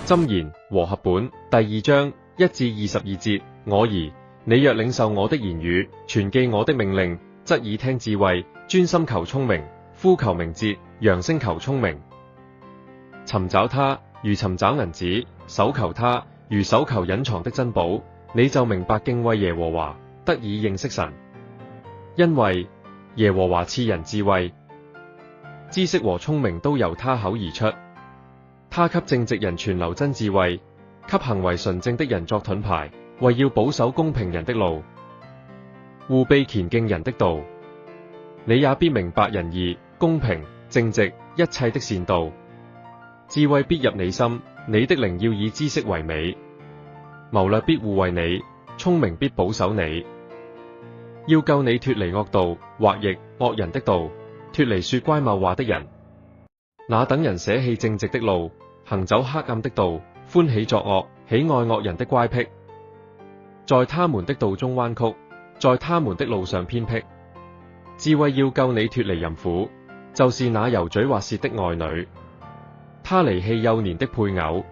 箴言和合本第2章1至22節。我兒，你若領受我的言語，存記我的命令，側耳聽智慧，專心求聰明，呼求明哲，揚聲求聰明。尋找他如尋找銀子，搜求他如搜求隱藏的珍寶，你就明白敬畏耶和華，得以認識神。因為耶和華賜人智慧，知識和聰明都由他口而出。他給正直人存留真智慧，給行為純正的人作盾牌，為要保守公平人的路，護庇虔敬人的道。你也必明白仁義、公平、正直一切的善道。智慧必入你心，你的靈要以知識為美。謀略必護衛你，聰明必保守你。要救你脫離惡道，或逆惡人的道，脫離說乖謬話的人。那等人捨棄正直的路，行走黑暗的道，歡喜作惡，喜愛惡人的乖僻。在他們的道中彎曲，在他們的路上偏僻。智慧要救你脫離淫婦，就是那油嘴滑舌的外女。他離棄幼年的配偶，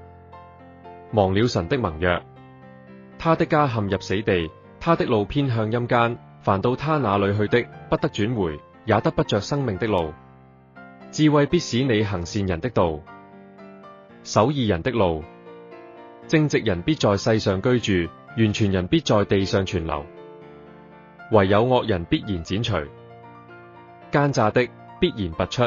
忘了神的盟約。他的家陷入死地，他的路偏向陰間。凡到他那裏去的，不得轉回，也得不着生命的路。智慧必使你行善人的道，守義人的路。正直人必在世上居住，完全人必在地上存留。唯有惡人必然剪除，奸詐的必然拔出。